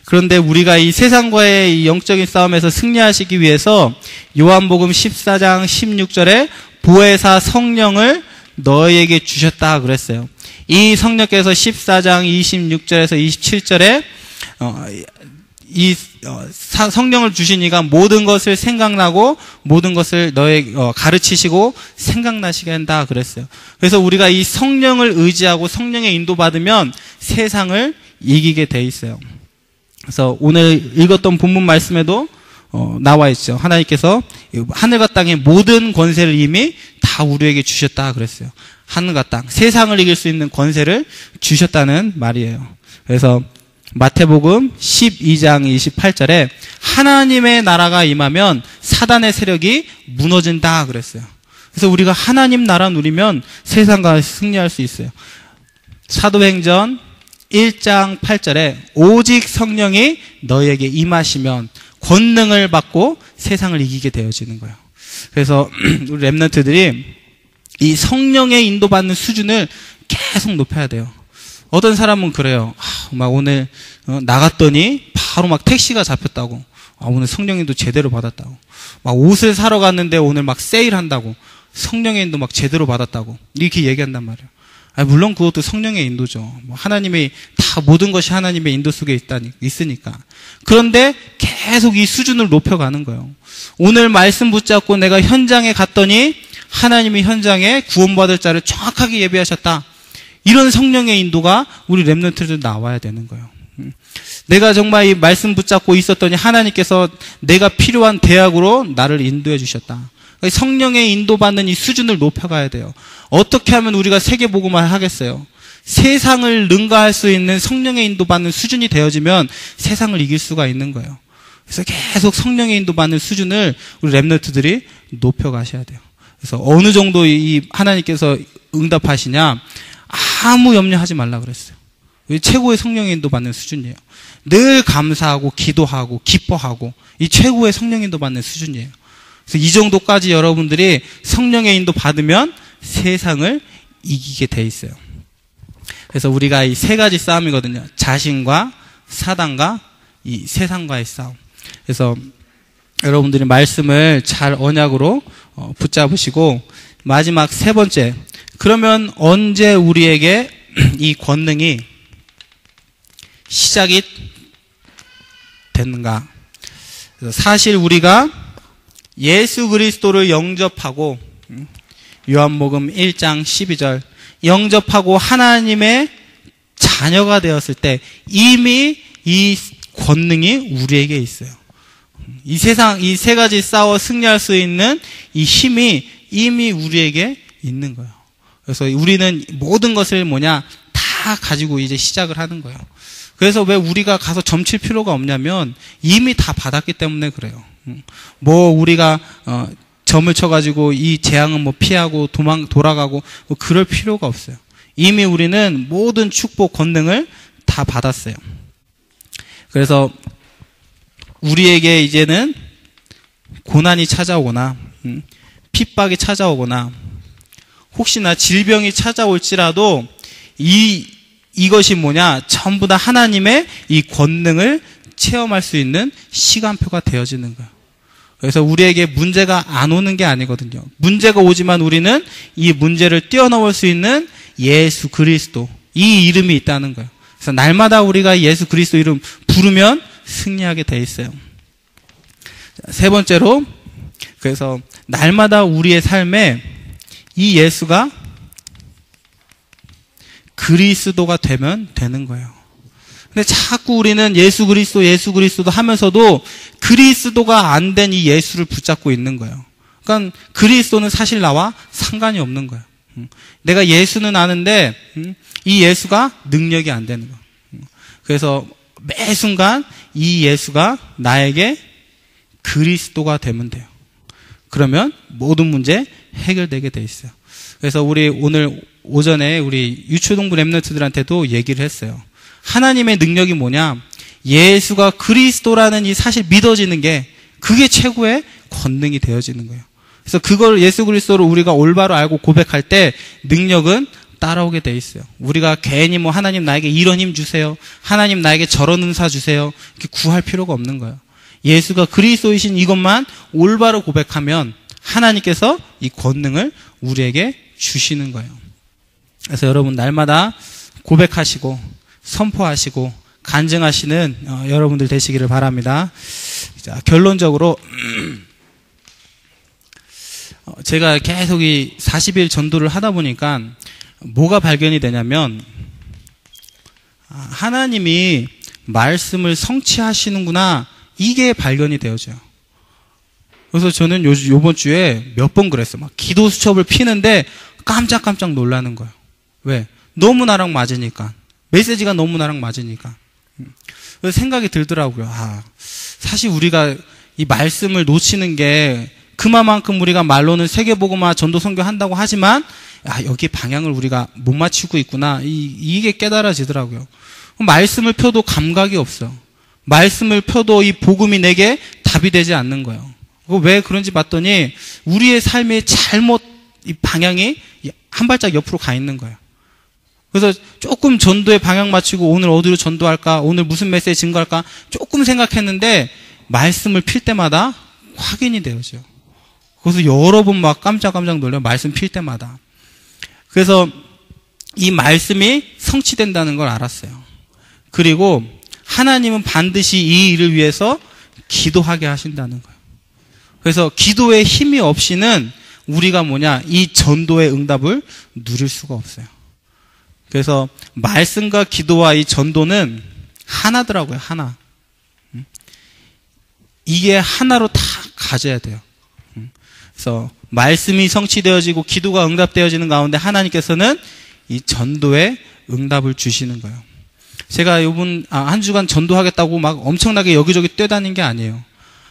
그런데 우리가 이 세상과의 이 영적인 싸움에서 승리하시기 위해서 요한복음 14장 16절에 보혜사 성령을 너희에게 주셨다 그랬어요. 이 성령께서 14장 26절에서 27절에 성령을 주시니까 모든 것을 생각나고 모든 것을 가르치시고 생각나시게 한다 그랬어요. 그래서 우리가 이 성령을 의지하고 성령의 인도받으면 세상을 이기게 돼 있어요. 그래서 오늘 읽었던 본문 말씀에도 나와 있죠. 하나님께서 하늘과 땅의 모든 권세를 이미 다 우리에게 주셨다 그랬어요. 하늘과 땅, 세상을 이길 수 있는 권세를 주셨다는 말이에요. 그래서 마태복음 12장 28절에 하나님의 나라가 임하면 사단의 세력이 무너진다 그랬어요. 그래서 우리가 하나님 나라 누리면 세상과 승리할 수 있어요. 사도행전 1장 8절에 오직 성령이 너희에게 임하시면 권능을 받고 세상을 이기게 되어지는 거예요. 그래서 우리 랩런트들이 이 성령의 인도받는 수준을 계속 높여야 돼요. 어떤 사람은 그래요. 막 오늘 나갔더니 바로 막 택시가 잡혔다고. 오늘 성령의 인도 제대로 받았다고. 막 옷을 사러 갔는데 오늘 막 세일한다고. 성령의 인도 막 제대로 받았다고. 이렇게 얘기한단 말이에요. 물론 그것도 성령의 인도죠. 하나님의 다 모든 것이 하나님의 인도 속에 있으니까. 그런데 계속 이 수준을 높여가는 거예요. 오늘 말씀 붙잡고 내가 현장에 갔더니 하나님이 현장에 구원받을 자를 정확하게 예비하셨다. 이런 성령의 인도가 우리 랩런트들 나와야 되는 거예요. 내가 정말 이 말씀 붙잡고 있었더니 하나님께서 내가 필요한 대학으로 나를 인도해 주셨다. 성령의 인도받는 이 수준을 높여가야 돼요. 어떻게 하면 우리가 세계복음화를 하겠어요? 세상을 능가할 수 있는 성령의 인도받는 수준이 되어지면 세상을 이길 수가 있는 거예요. 그래서 계속 성령의 인도받는 수준을 우리 랩런트들이 높여가셔야 돼요. 그래서 어느 정도 이 하나님께서 응답하시냐? 아무 염려하지 말라 그랬어요. 최고의 성령의 인도받는 수준이에요. 늘 감사하고 기도하고 기뻐하고 이 최고의 성령의 인도받는 수준이에요. 그래서 이 정도까지 여러분들이 성령의 인도 받으면 세상을 이기게 돼 있어요. 그래서 우리가 이 세 가지 싸움이거든요. 자신과 사단과 이 세상과의 싸움. 그래서 여러분들이 말씀을 잘 언약으로 붙잡으시고 마지막 세 번째. 그러면 언제 우리에게 이 권능이 시작이 됐는가? 그래서 사실 우리가 예수 그리스도를 영접하고 요한복음 1장 12절 영접하고 하나님의 자녀가 되었을 때 이미 이 권능이 우리에게 있어요. 이 세상 이 세 가지 싸워 승리할 수 있는 이 힘이 이미 우리에게 있는 거예요. 그래서 우리는 모든 것을 다 가지고 이제 시작을 하는 거예요. 그래서 왜 우리가 가서 점칠 필요가 없냐면 이미 다 받았기 때문에 그래요. 우리가 점을 쳐가지고 이 재앙은 피하고 돌아가고 그럴 필요가 없어요. 이미 우리는 모든 축복 권능을 다 받았어요. 그래서 우리에게 이제는 고난이 찾아오거나 핍박이 찾아오거나 혹시나 질병이 찾아올지라도 이것이 전부 다 하나님의 이 권능을 체험할 수 있는 시간표가 되어지는 거예요. 그래서 우리에게 문제가 안 오는 게 아니거든요. 문제가 오지만 우리는 이 문제를 뛰어넘을 수 있는 예수 그리스도, 이 이름이 있다는 거예요. 그래서 날마다 우리가 예수 그리스도 이름 부르면 승리하게 돼 있어요. 세 번째로, 그래서 날마다 우리의 삶에 이 예수가 그리스도가 되면 되는 거예요. 근데 자꾸 우리는 예수 그리스도도 하면서도 그리스도가 안 된 이 예수를 붙잡고 있는 거예요. 그러니까 그리스도는 사실 나와 상관이 없는 거예요. 내가 예수는 아는데 이 예수가 능력이 안 되는 거예요. 그래서 매 순간 이 예수가 나에게 그리스도가 되면 돼요. 그러면 모든 문제 해결되게 돼 있어요. 그래서 우리 오늘 오전에 우리 유초동부 랩런트들한테도 얘기를 했어요. 하나님의 능력이 뭐냐? 예수가 그리스도라는 이 사실 믿어지는 게 그게 최고의 권능이 되어지는 거예요. 그래서 그걸 예수 그리스도를 우리가 올바로 알고 고백할 때 능력은 따라오게 돼 있어요. 우리가 괜히 뭐 하나님 나에게 이런 힘 주세요. 하나님 나에게 저런 은사 주세요. 이렇게 구할 필요가 없는 거예요. 예수가 그리스도이신 이것만 올바로 고백하면 하나님께서 이 권능을 우리에게 주시는 거예요. 그래서 여러분 날마다 고백하시고 선포하시고 간증하시는 여러분들 되시기를 바랍니다. 자, 결론적으로 제가 계속 이 40일 전도를 하다 보니까 뭐가 발견이 되냐면 하나님이 말씀을 성취하시는구나, 이게 발견이 되어져요. 그래서 저는 요번 주에 몇 번 그랬어요. 막 기도 수첩을 피는데 깜짝깜짝 놀라는 거예요. 왜? 너무 나랑 맞으니까. 메시지가 너무 나랑 맞으니까. 그래서 생각이 들더라고요. 사실 우리가 이 말씀을 놓치는 게 그만큼 우리가 말로는 세계복음화 전도 선교 한다고 하지만 여기 방향을 우리가 못 맞추고 있구나. 이게 깨달아지더라고요. 말씀을 펴도 감각이 없어요. 말씀을 펴도 이 복음이 내게 답이 되지 않는 거예요. 왜 그런지 봤더니 우리의 삶의 잘못 이 방향이 한 발짝 옆으로 가 있는 거예요. 그래서 조금 전도에 방향 맞추고 오늘 어디로 전도할까, 오늘 무슨 메시지 증거할까 조금 생각했는데 말씀을 필 때마다 확인이 되어져요. 그래서 여러 번 막 깜짝깜짝 놀라요. 말씀 필 때마다. 그래서 이 말씀이 성취된다는 걸 알았어요. 그리고 하나님은 반드시 이 일을 위해서 기도하게 하신다는 거예요. 그래서 기도의 힘이 없이는 우리가 이 전도의 응답을 누릴 수가 없어요. 그래서 말씀과 기도와 이 전도는 하나더라고요. 하나. 이게 하나로 다 가져야 돼요. 그래서 말씀이 성취되어지고 기도가 응답되어지는 가운데 하나님께서는 이 전도에 응답을 주시는 거예요. 제가 한 주간 전도하겠다고 막 엄청나게 여기저기 뛰어다닌 게 아니에요.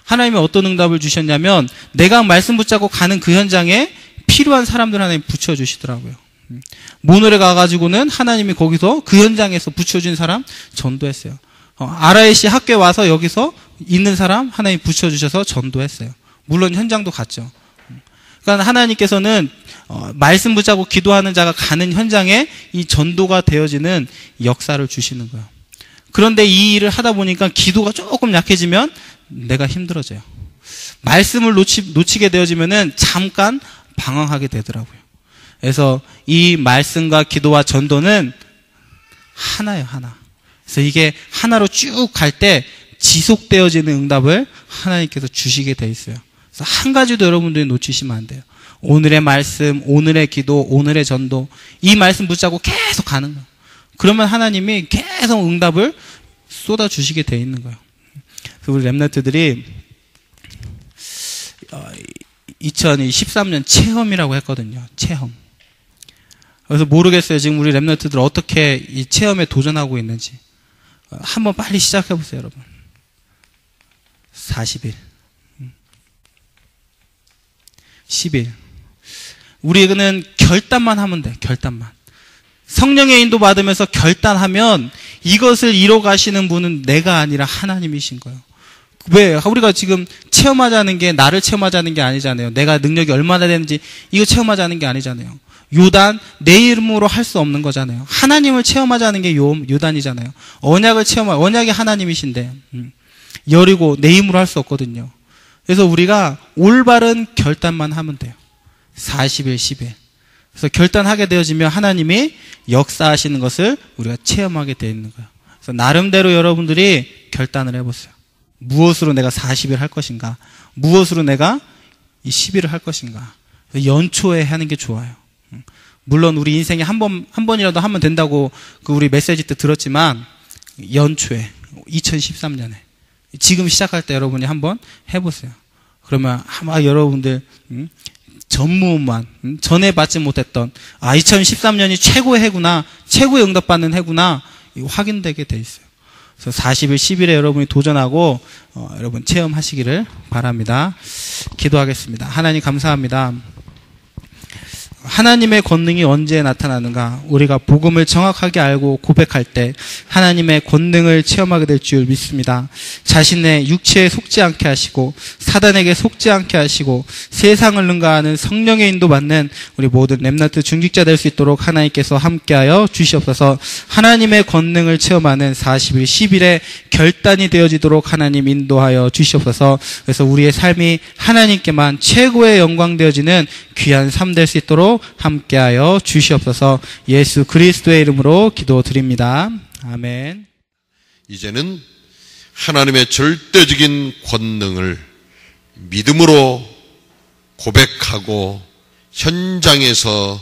하나님이 어떤 응답을 주셨냐면 내가 말씀 붙잡고 가는 그 현장에 필요한 사람들 하나님 붙여주시더라고요. 모노레 가가지고는 하나님이 거기서 그 현장에서 붙여준 사람 전도했어요. RIC 학교에 와서 여기서 있는 사람 하나님 붙여주셔서 전도했어요. 물론 현장도 갔죠. 그러니까 하나님께서는 말씀 붙잡고 기도하는 자가 가는 현장에 이 전도가 되어지는 역사를 주시는 거예요. 그런데 이 일을 하다 보니까 기도가 조금 약해지면 내가 힘들어져요. 말씀을 놓치게 되어지면은 잠깐 방황하게 되더라고요. 그래서 이 말씀과 기도와 전도는 하나예요, 하나. 그래서 이게 하나로 쭉 갈 때 지속되어지는 응답을 하나님께서 주시게 돼 있어요. 그래서 한 가지도 여러분들이 놓치시면 안 돼요. 오늘의 말씀, 오늘의 기도, 오늘의 전도, 이 말씀 붙잡고 계속 가는 거예요. 그러면 하나님이 계속 응답을 쏟아주시게 돼 있는 거예요. 그래서 우리 랩런트들이 2013년 체험이라고 했거든요. 체험. 그래서 모르겠어요. 지금 우리 랩런트들 어떻게 이 체험에 도전하고 있는지. 한번 빨리 시작해보세요, 여러분. 40일. 10일. 우리는 결단만 하면 돼. 결단만. 성령의 인도 받으면서 결단하면 이것을 이뤄 가시는 분은 내가 아니라 하나님이신 거예요. 왜? 우리가 지금 체험하자는 게 나를 체험하자는 게 아니잖아요. 내가 능력이 얼마나 되는지 이거 체험하자는 게 아니잖아요. 요단 내 이름으로 할 수 없는 거잖아요. 하나님을 체험하자는 게 요단이잖아요. 언약이 하나님이신데 여리고 내 힘으로 할 수 없거든요. 그래서 우리가 올바른 결단만 하면 돼요. 40일, 10일. 그래서 결단하게 되어지면 하나님이 역사하시는 것을 우리가 체험하게 되어 있는 거예요. 그래서 나름대로 여러분들이 결단을 해보세요. 무엇으로 내가 40일 할 것인가? 무엇으로 내가 이 10일을 할 것인가? 연초에 하는 게 좋아요. 물론 우리 인생에 한 번이라도 하면 된다고 그 우리 메시지 때 들었지만 연초에 2013년에 지금 시작할 때 여러분이 한번 해보세요. 그러면 아마 여러분들 전무후무한 전에 받지 못했던 2013년이 최고의 해구나, 최고의 응답받는 해구나 확인되게 돼 있어요. 그래서 40일, 10일에 여러분이 도전하고 여러분 체험하시기를 바랍니다. 기도하겠습니다. 하나님 감사합니다. 하나님의 권능이 언제 나타나는가? 우리가 복음을 정확하게 알고 고백할 때 하나님의 권능을 체험하게 될 줄 믿습니다. 자신의 육체에 속지 않게 하시고 사단에게 속지 않게 하시고 세상을 능가하는 성령의 인도받는 우리 모든 렘넌트 중직자 될 수 있도록 하나님께서 함께하여 주시옵소서. 하나님의 권능을 체험하는 40일 10일의 결단이 되어지도록 하나님 인도하여 주시옵소서. 그래서 우리의 삶이 하나님께만 최고의 영광 되어지는 귀한 삶 될 수 있도록 함께하여 주시옵소서. 예수 그리스도의 이름으로 기도드립니다. 아멘. 이제는 하나님의 절대적인 권능을 믿음으로 고백하고 현장에서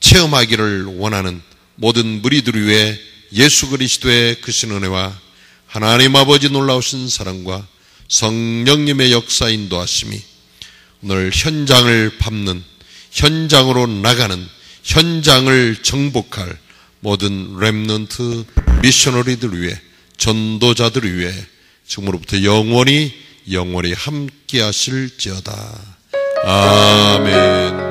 체험하기를 원하는 모든 무리들 위해 예수 그리스도의 크신 은혜와 하나님 아버지 놀라우신 사랑과 성령님의 역사 인도하심이 오늘 현장을 밟는, 현장으로 나가는, 현장을 정복할 모든 렘넌트 미셔너리들 위해, 전도자들을 위해 지금으로부터 영원히 함께 하실지어다. 아멘.